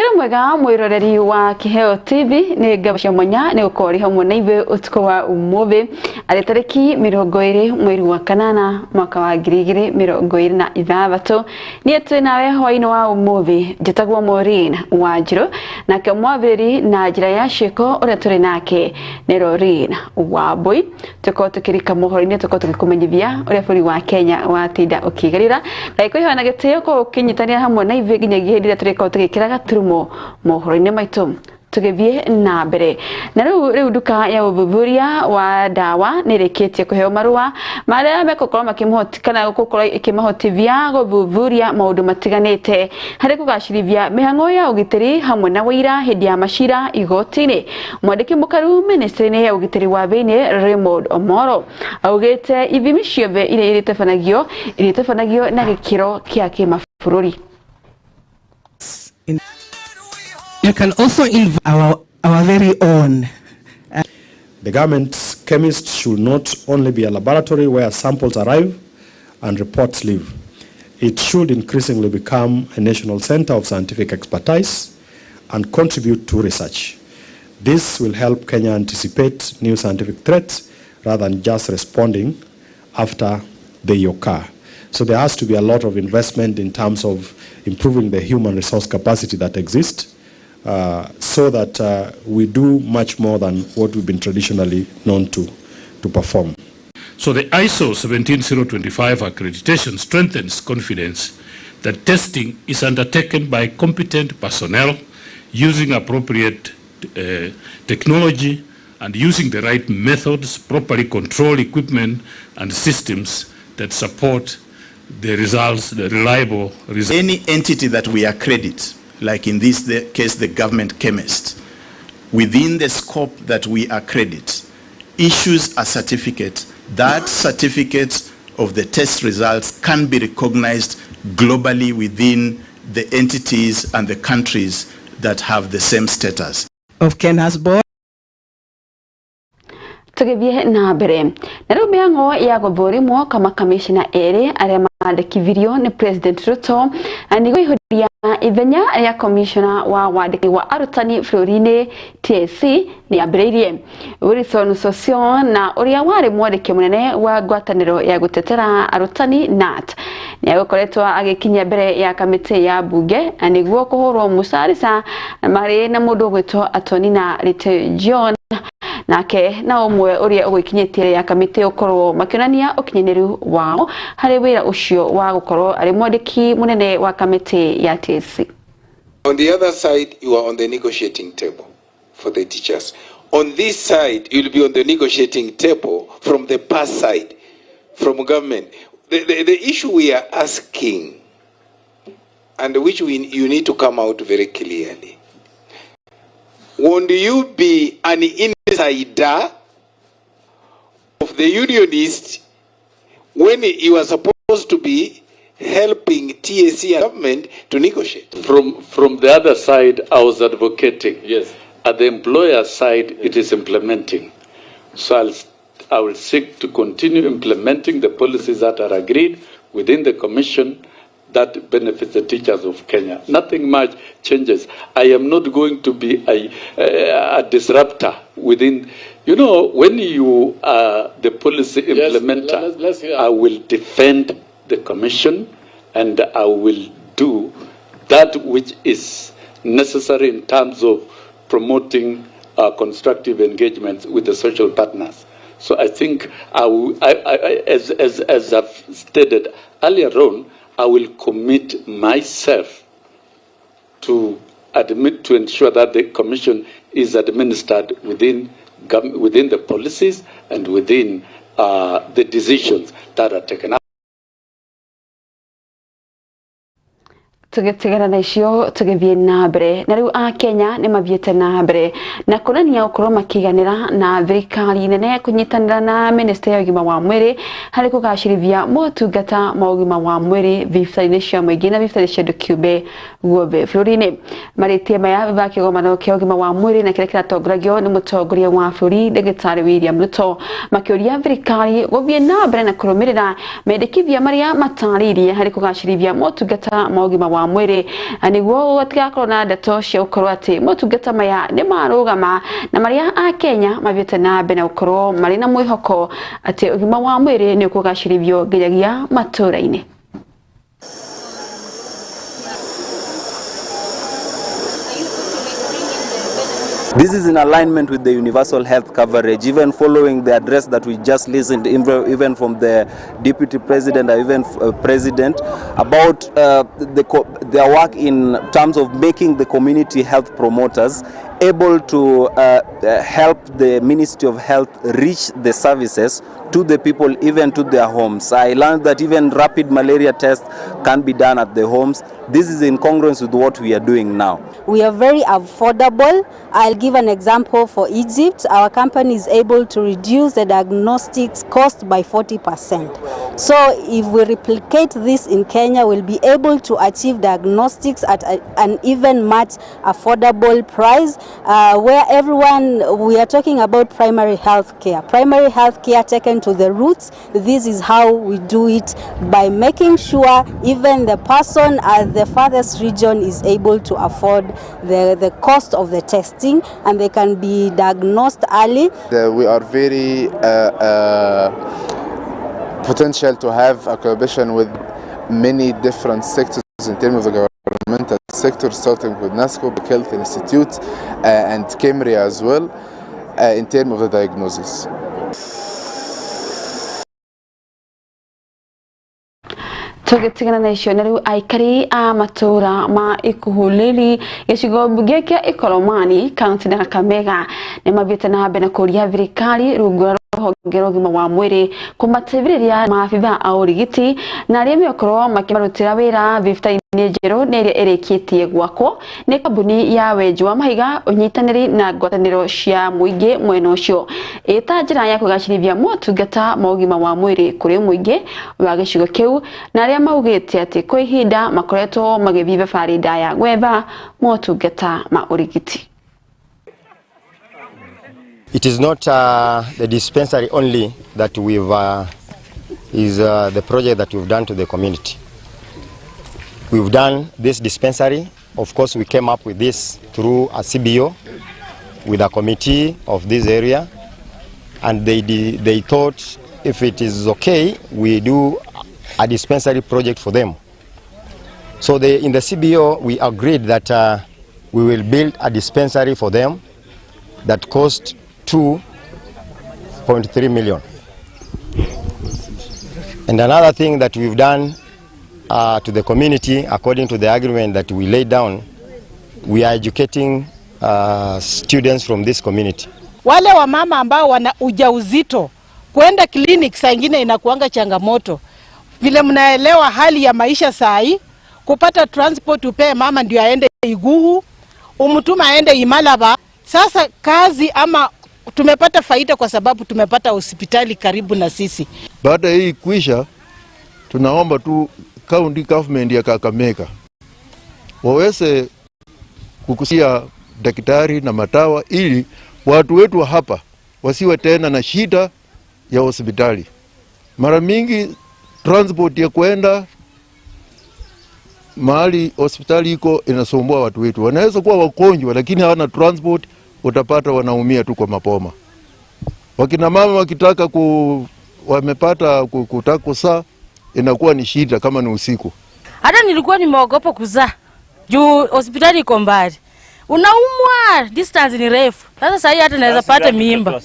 Mukira mwega mwiroreri wa Kiheo TV ni gabasha mwanya ni ukori hamwe na ibe utuko wa umuve ari tariki 20 mweri wa kanana mwaka wa 2026 ni nawe hoino wa umuve jetagwa Maureen Wanjiru na kemwaveri na jira ya shiko ore turi nake ni Maureen Wabui tuko tukirika muhorine tuko tukikumenyithia ore buri wa Kenya watinda ukigarira gaiko ihana gitio ko kinyitania hamwe na ibe ginyagi hindira turiko tukikiraga turumo mohoro-ini maitu tugithie na mbere na riu duka ya ububuria wa dawa nireketie kuheo marua maria mekokorwo makimuhotikana gukorwo ikimahotithia gububuria maundu matiganite hari kugacirithia mihango ya ugitiri hamwe na wira hindi ya mashira igoti-ini mwandiki mukaru ministry-ini ya ugitiri wa thiini Raymond Omoro augite ithimi ciothe iria iritabanagio na gikiro kia kimabũrũri. You can also involve our very own. The government's chemist should not only be a laboratory where samples arrive and reports live. It should increasingly become a national center of scientific expertise and contribute to research. This will help Kenya anticipate new scientific threats rather than just responding after they occur. So there has to be a lot of investment in terms of improving the human resource capacity that exists. So that we do much more than what we've been traditionally known to perform. So the ISO 17025 accreditation strengthens confidence that testing is undertaken by competent personnel using appropriate technology and using the right methods, properly control equipment and systems that support the results, the reliable results. Any entity that we accredit, like in this case the government chemist, within the scope that we accredit, issues a certificate. That certificate of the test results can be recognized globally within the entities and the countries that have the same status. Of Kenya's board. Tugithie na mbere na riu mihango ya guthurimo kama commissioner eri aria mandikithirio ni President Ruto ani guihuria ithenya ya commissioner wa wandiki wa arutani bũrũri-inĩ TSC ni ambĩrĩirie Wilson Sosion na uria wari mwandiki munene wa ngwatanĩro ya gutetera arutani NAT ni agokoretwo agikinya mbere ya kamiti ya bunge niguo kuhurwo mucarisa mari na mundu gwitwo Attorney na Rite John nake na umwe uria ugikinyitie ya kamiti ukorwo makionania ukinyaniru wao hari wira ucio wa gukorwo ari mwandiki munene wa kamiti ya TSC. On the other side, you are on the negotiating table for the teachers. On this side, you'll be on the negotiating table from the past side, from government. The issue we are asking, and which you need to come out very clearly. Won't you be an insider of the unionists when you are supposed to be helping TSC and government to negotiate? From the other side, I was advocating. Yes. At the employer side, it is implementing. So I will seek to continue implementing the policies that are agreed within the commission that benefits the teachers of Kenya. Nothing much changes. I am not going to be a disruptor within. You know, when you are the policy implementer, let's I will defend the commission and I will do that which is necessary in terms of promoting constructive engagements with the social partners. So I think, as I've stated earlier on, I will commit myself to ensure that the commission is administered within the policies and within the decisions that are taken up. Tugetigana na icio tugithie na mbere na riu a Kenya ni mathiete na mbere na kuonania ukorwo makiganira na thirikari nene kunyitanira na minister ya ugima wa mwiri hari kugacirithia motungata ma ugima wa mwiri thibitarĩ-inĩ cia mũingĩ na thibitarĩ cia andũ kĩũmbe guothe bũrũri-inĩ maritie maya va kĩgomano kĩa ugima wa mwiri na kĩrĩa kĩratongoragio nĩ mũtongoria wa bũrũri Ndagĩtarĩ William Ruto makĩũria thirikari gũthiĩ na mbere na kũrũmĩrĩra mendekithia marĩa matarĩirie hari kugacirithia motungata ma ugima wa wa mwiri aniguo gatigakorwo na ndeto cia ukorwo ati motungata maya ni marugama na maria a Kenya mabiete na mbere ukorwo mari na mwihoko ati ugima wa mwiri ni ukugacirithio nginyagia matũra-inĩ. This is in alignment with the universal health coverage, even following the address that we just listened, even from the Deputy President or even President, about their work in terms of making the community health promoters able to help the Ministry of Health reach the services to the people, even to their homes. I learned that even rapid malaria tests can be done at the homes. This is in congruence with what we are doing now. We are very affordable. I'll give an example for Egypt. Our company is able to reduce the diagnostics cost by 40%. So if we replicate this in Kenya, we'll be able to achieve diagnostics at an even much affordable price, where we are talking about primary health care. Primary health care taken to the roots. This is how we do it, by making sure even the person at the farthest region is able to afford the cost of the testing, and they can be diagnosed early. We are very potential to have a collaboration with many different sectors in terms of the governmental sector, starting with NASCO, the Health Institute, and KEMRI as well, in terms of the diagnosis. Tugitigana na icio riu aikari a matura ma ikuhulili gicigo mbunge kia Ikolomani kaunti ya Kakamega ni mabiete na mbere kuria thirikari rungu rũhonge rwa ũgima wa mwĩrĩ kũmateithĩrĩria maabitha a ũrigiti na arĩa mekorwo makimarutĩra wĩra thibitarĩ-inĩ njerũ na ĩrĩa ĩrĩkĩtie gwakwo nĩ kambuni ya wenji wa mahiga ũnyitanĩri na ngwatanĩro cia mũingĩ mwena ũcio ĩta njĩra ya kũgacĩrithia motungata ma ũgima wa mwĩrĩ kũrĩ mũingĩ wa gĩcigo kĩu na arĩa maugĩte atĩ kwa ihinda makoretwo magĩthiĩ thabarĩ ndaya gwetha motungata ma ũrigiti. It is not the dispensary only that is the project that we've done to the community. We've done this dispensary. Of course, we came up with this through a CBO with a committee of this area, and they thought if it is okay, we do a dispensary project for them. So in the CBO, we agreed that we will build a dispensary for them that cost 2.3 million. And another thing that we've done to the community, according to the agreement that we laid down, we are educating students from this community. Wale wa mama ambao wana ujauzito kwenda clinic saa ingine inakuanga changamoto. Vile mnaelewa hali ya maisha saa hii, kupata transport upe mama ndio aende Iguhu, umtuma aende Imalaba. Sasa kazi ama tumepata faida kwa sababu tumepata hospitali karibu na sisi. Baada hii kuisha, tunaomba tu county government ya Kakamega waweze kukusia daktari na matawa ili watu wetu hapa wasiwe tena na shida ya hospitali. Mara mingi transport ya kwenda mahali hospitali iko inasumbua watu wetu. Wanaweza kuwa wagonjwa lakini hawana transport, utapata wanaumia tu kwa mapoma. Wakina mama wakitaka wamepata kutaka kuzaa inakuwa ni shida kama ni usiku. Hata nilikuwa nimeogopa kuzaa juu hospitali iko mbali. Unaumwa, distance ni refu. Sasa hata naweza pata mimba.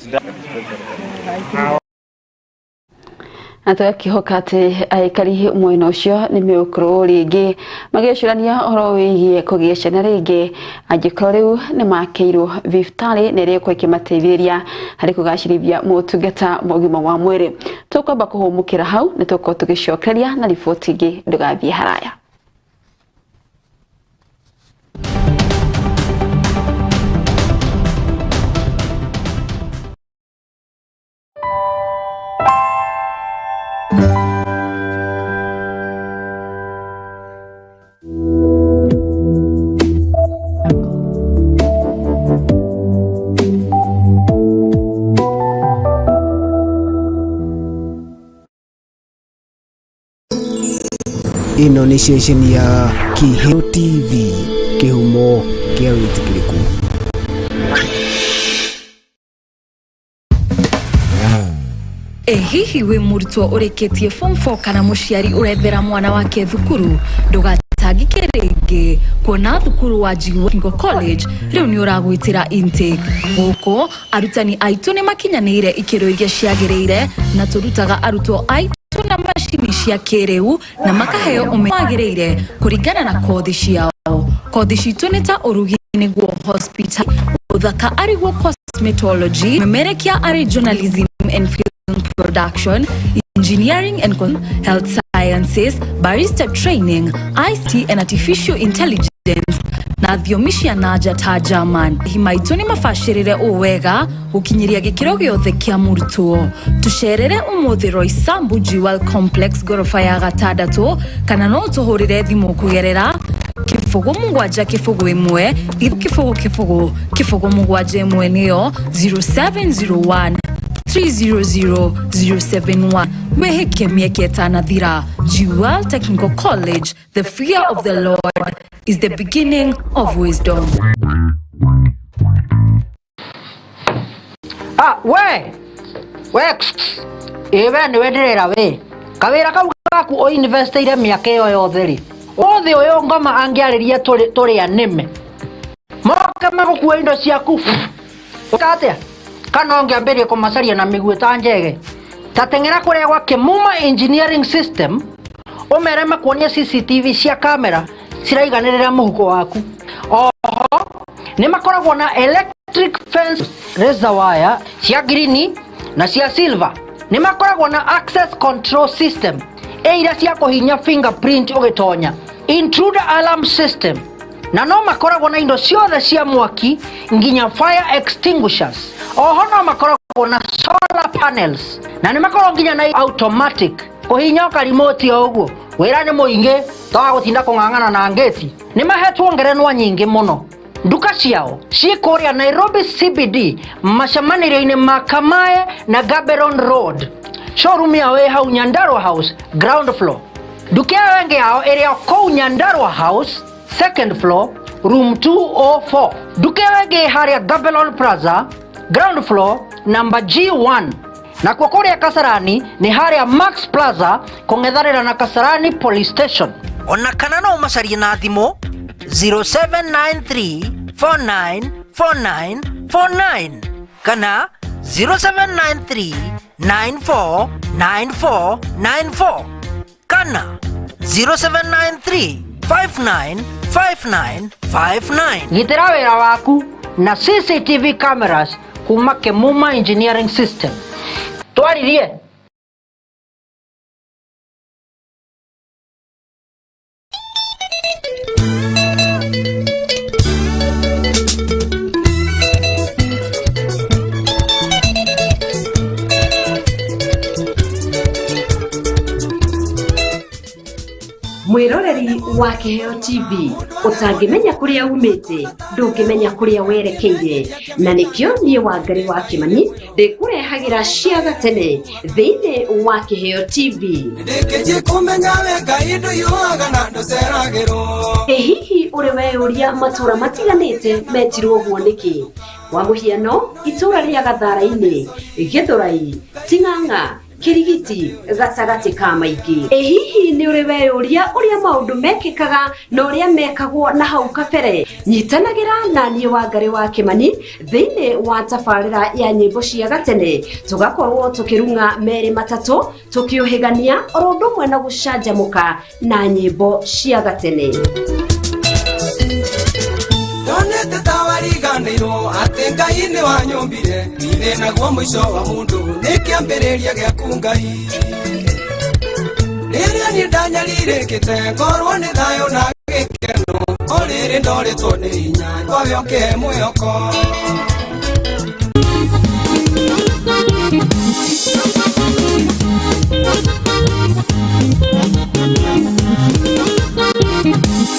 Atoya kihokate aikari mwena ucio ni meukro ringi magicurania horo wigie kugia ciana ringi angikoro riu ni makeirwo thibitarĩ na ĩrĩa ĩkĩmateithĩrĩria harĩ kũgacĩrithia motungata ma ũgima wa mwĩrĩ. Tũkwamba kũhũmũkĩra hau nĩ tũkorwo tũgĩcokereria na riboti ingĩ ndũgathiĩ haraya. ino ni station ya Kiheo TV, kihumo kia witikiriku. Hihi we murutwo ureketie form 4 kana muciari urethera mwana wake thukuru ndugatangike ringi kuona thukuru wa Kiheo College riu ni uragwitira intake guko arutani aitu ni makinyanire ikiro iria ciagirire na turutaga arutwo aitu na mashini cia kiriu na makaheo umagirire kuringana na kothi ciao. Kothi citu ni ta urugi niguo hospital, uthaka ariguo cosmetology, memerekia ari journalism and film production, engineering and health sciences, barista training, ICT and artificial intelligence, na thiomishia naja ta German. Himaitu ni mafashirire uwega ukinyiria gikiro giothe kia murutwo. Tusherere umuthi Roysambu Jewel Complex gorofa ya gatandatu kana no tuhurire thimu kugerera kifogo mugwaja kifogo imwe kifogo mugwaja imwe niyo 0701 300-071. Weheke mieke tanathira. Jewel Technical College, the fear of the Lord is the beginning of wisdom. Ewe ni wenderera we. Kawira kau gaku o investiire miaka iyo yothe ri. Othe uyo ngoma angiariria turi anime. Moka magukua indo ciaku. Ukatia? Kana ongeamberie kumacaria na miguu ta njege. Tatengera kuria gwa Kimuma Engineering System umere makuonia CCTV cia kamera ciraiganirira muhuko waku. Oho ni makoragwo na electric fence razor wire cia green na cia silver. Ni makoragwo na access control system iria cia kuhinya fingerprint ugitonya, intruder alarm system, na no makoragwo na indo ciothe cia mwaki nginya fire extinguishers. Oho no makoragwo na solar panels na ni makoragwo nginya na automatic kuhinyoka remote oguo wira ni muingi tawa gutinda kungangana na ngeti. Ni mahetwo ngerenwa nyingi muno. Nduka ciao cikuria Nairobi CBD macamaniro-ini ma Kamae na Gaborone Road. Showroom yao hau Nyandarua House ground floor. Duka wengi yao area kou Nyandarua House second floor room 204. Duka wengi haria Gaborone Plaza ground floor number G1. Na kwa kuria Kasarani ni haria Max Plaza kungetharira na Kasarani police station. Ona kana no macarie na thimo 0793494949 kana 0793949494 kana 0793595959. Gitira wira waku na CCTV cameras kuma Kimuma Engineering System. Twaririe Mwiroreri wa Kiheo TV utangimenya kuria umite ndungimenya kuria werekeire na nikio nie Wangari wa Kimani ndikurehagira ciaga tene thiine wa Kiheo TV. Hihi uri weyuria matura matiganite metirwo guo niki wa muhiano itura ria Gathara-ini Githurai Ting'ang'a Kirigiti gacagati ka maingi. Hihi ni uri weyuria uria maundu mekikaga na uria mekagwo na hau kabere. Nyitanagira na nie Wangari wa Kimani thiine wa tabarira ya nyimbo cia gatene tugakorwo tukirunga meri matatu tukiuhigania oro ndumwe na gucanjamuka na nyimbo cia gatene. Donete tawariganiro atengai-ini wanyombire ine naguo mwico wa mundu nikiambiriria gia kungai riria ni ndanyalirikite ngorwo ni thayo na gikeno oriri ndoritwo ni hinya twabioke mwiyoko.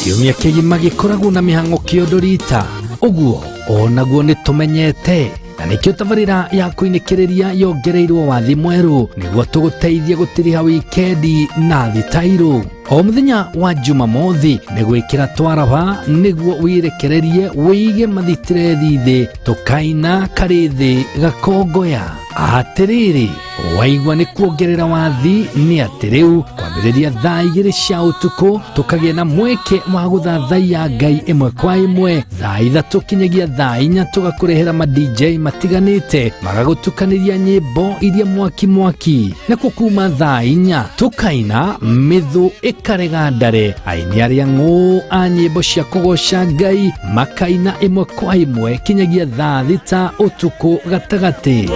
Kiumia kigima gikoragwo na mihango kiodorita uguo onaguo nitumenyete na nikio tabarira ya kuinikiriria yongereirwo wathi mweru niguo tuguteithie gutiriha wikendi na thitairu. o muthenya wa Jumamothi ni gwikira twaraba niguo wirekererie wige mathitire thithi tukaina karithi gakongoya atiriri waigwa ni kuongerera wathi ni atiriu kwambiriria thaa 2 cia utuku tukagia na mweke wa guthathaia Ngai imwe kwa imwe thaa 3 kinyagia thaa 4 tugakurehera ma DJ matiganite magagutukaniria nyimbo iria mwaki na kuma thaa 4 tukaina mithu ikarega ndare aini aria ng'u a nyimbo cia kugoca Ngai makaina imwe kwa imwe kinyagia thaa 6 utuku gatagati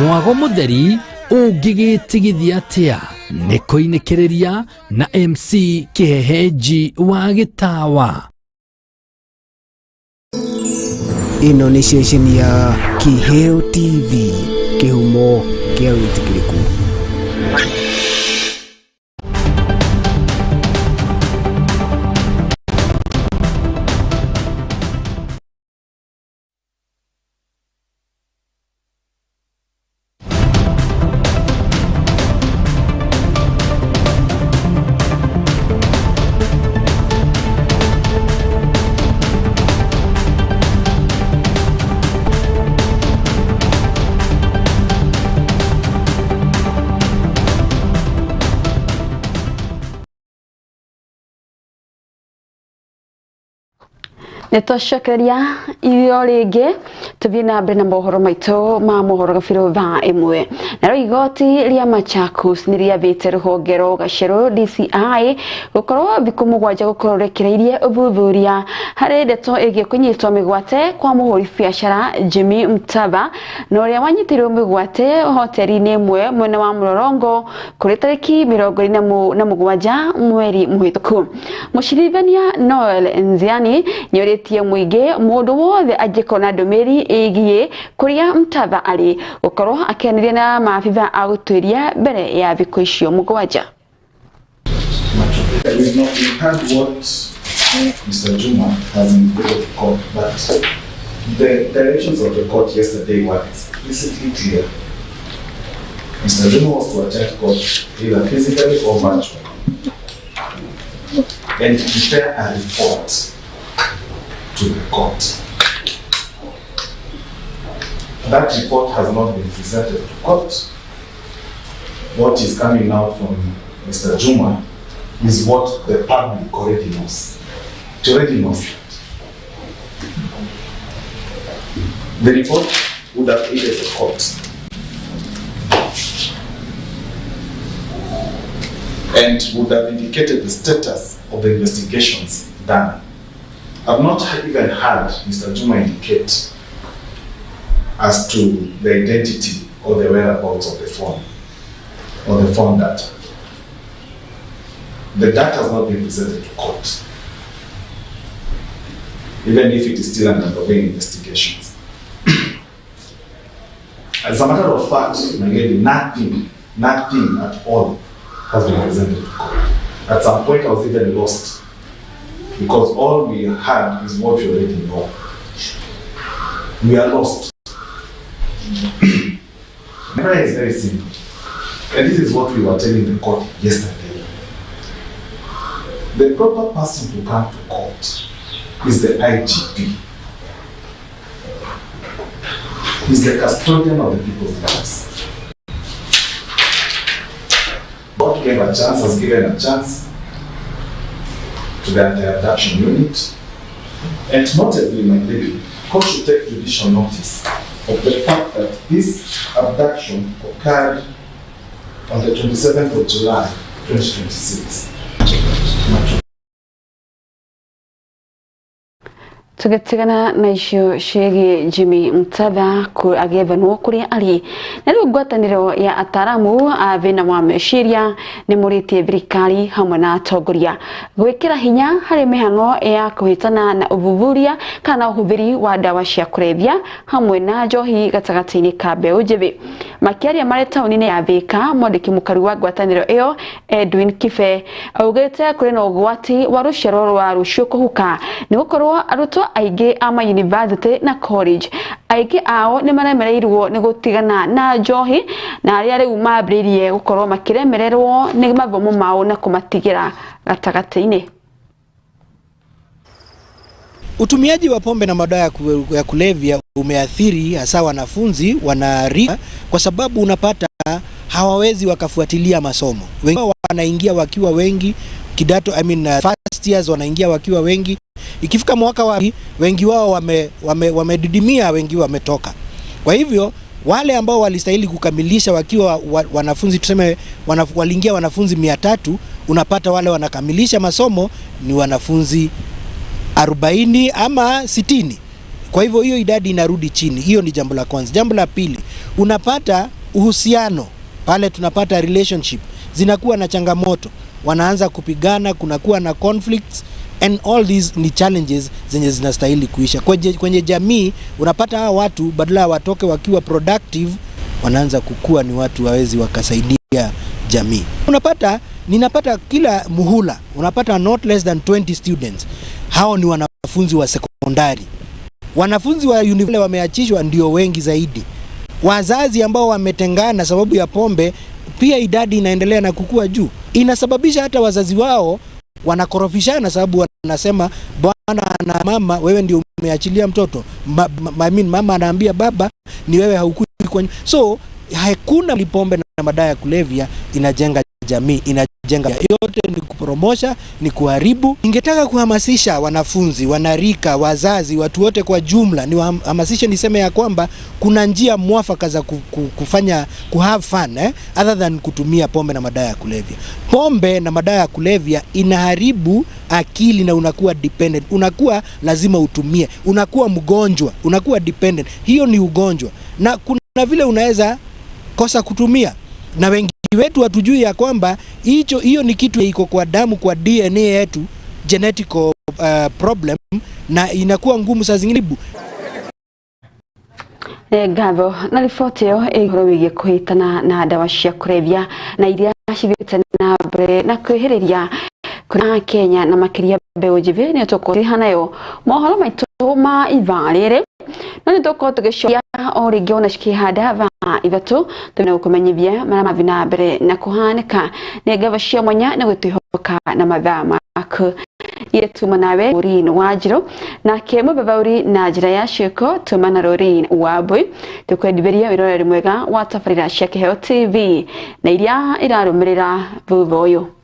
mwago mutheri ungigitigithia atia ni kuinekereria na MC Kiheheji wa Gitawa. Ino ni ceceni ya Kiheo TV, kihumo kia witikiriku. Nitoshokeria iyo ringi tuthie na mbere na mohoro maito ma mohoro Kabiru Thaa Imwe na igoti ria Machakos ni ria bite ruhongero gacero DCI gukorwo thiku 7 gukororekereirie uthuthuria hari ndeto igie kunyitwo migwate kwa muhuri biashara Jimmy Mtava na uria wanyitirwo migwate hoteli-ini imwe mwena wa Mlolongo kuri tariki 27 mweri muhituku. Mushirithania Noel Nziani ni muige mundu wothe angikona ndomeri igie kuria Mtava ari ukorwo akeniria na maafitha agutwiria mbere ya thikũ icio 7. We've not heard what Mr. Juma has indicated to court, but the directions of the court yesterday were explicitly clear. Mr. Juma was to attend court either physically or virtually and prepare a report to the court. That report has not been presented to court. What is coming out from Mr. Juma is what the public already knows. It already knows that. The report would have aided the court and would have indicated the status of the investigations done. I've not even heard Mr. Juma indicate as to the identity or the whereabouts of the phone or the phone data. The data has not been presented to court, even if it is still undergoing investigations. As a matter of fact, nothing at all has been presented to court. At some point, I was even lost, because all we had is what we already know. We are lost. The matter is very simple. And this is what we were telling the court yesterday. The proper person to come to court is the IGP. He's the custodian of the people's lives. God gave a chance, has given a chance to the anti-abduction unit, and notably, my lady, court should take judicial notice of the fact that this abduction occurred on the 27th of July, 2026. Tugetigana na icio ciĩgiĩ Jimmy Mtava agĩethanwo kũrĩa arĩ. Na rĩu ngwatanĩro ya ataramu a thĩna wa meciria nĩ mũrĩtie thirikari hamwe na atongoria gwĩkĩra hinya harĩ mĩhang'o ya kũhĩtana na ũthuthuria kana ũhũthĩri wa ndawa cia kũrebia hamwe na njohi gatagatĩ-inĩ ka mbeũ njĩthĩ. Makĩaria marĩ taũni-inĩ ya Thĩka, mwandĩki mũkaru wa ngwatanĩro ĩyo Edwin Kibe augĩte kũrĩ na ũgwati wa rũciaro rwa rũciũ kũhuka nĩ gũkorwo arutwo aingĩ ama university na college aiki ao ni maremereirwo ni gutigana na njohi na aria riu mambiririe gukorwo makiremererwo ni mathomo mao na kumatigira gatagati-ini. Utumiaji wa pombe na madawa ya kulevya umeathiri hasa wanafunzi wanarika, kwa sababu unapata hawawezi wakafuatilia masomo. Wengi wanaingia wakiwa wengi kidato, first years wanaingia wakiwa wengi. Ikifika mwaka wa wengi wao wamedidimia, wengi wametoka. Kwa hivyo wale ambao walistahili kukamilisha wakiwa wanafunzi, tuseme waliingia wanafunzi 300, unapata wale wanakamilisha masomo ni wanafunzi 40 ama 60. Kwa hivyo hiyo idadi inarudi chini. Hiyo ni jambo la kwanza. Jambo la pili, unapata uhusiano pale, tunapata relationship zinakuwa na changamoto, wanaanza kupigana, kunakuwa na conflicts, and all these ni challenges zenye zinastahili kuisha. Kwenye jamii unapata hawa watu badala watoke wakiwa productive, wanaanza kukua ni watu wawezi wakasaidia jamii. Ninapata kila muhula unapata not less than 20 students. Hao ni wanafunzi wa sekondari. Wanafunzi wa university wameachishwa ndio wengi zaidi. Wazazi ambao wametengana sababu ya pombe, pia idadi inaendelea na kukua juu. Inasababisha hata wazazi wao wanakorofishana sababu wanasema bwana na mama, wewe ndio umeachilia mtoto. Mama anaambia baba, ni wewe haukui kwenye. So hakuna pombe na madawa ya kulevya inajenga jamii, inajenga yote ni kupromosha, ni kuharibu. Ningetaka kuhamasisha wanafunzi, wanarika, wazazi, watu wote kwa jumla, ni wahamasishe niseme ya kwamba kuna njia mwafaka za kufanya have fun other than kutumia pombe na madawa ya kulevya. Pombe na madawa ya kulevya inaharibu akili na unakuwa dependent. Unakuwa lazima utumie, unakuwa mgonjwa, unakuwa dependent. Hiyo ni ugonjwa. Na kuna vile unaweza kosa kutumia. Na wengi wetu hatujui ya kwamba hiyo ni kitu iko kwa damu, kwa DNA yetu, genetic problem, na inakuwa ngumu saa zingine. Gavo na ripoti yo igoro wigie kuhitana na dawa cia kulevya na iria cibitana na mbere na kwihiriria kuna Kenya na makiria mbeu njivi ni tukuha nayo mohoro maitu ma ivarire no nitoko tugicoya o ringi ona cikihanda va ithatu tuna kumenyithia mara mavina mbere na kuhanika ni gava cia mwanya na gwitihoka na mathaa maku yetuma nawe Maureen Wanjiru na kemo babauri na njira ya ciiko tuma na Maureen Wabui tukwendithĩria wiroreri mwega wa tabarĩra cia Kiheo TV na iria irarumirira thutha uyu.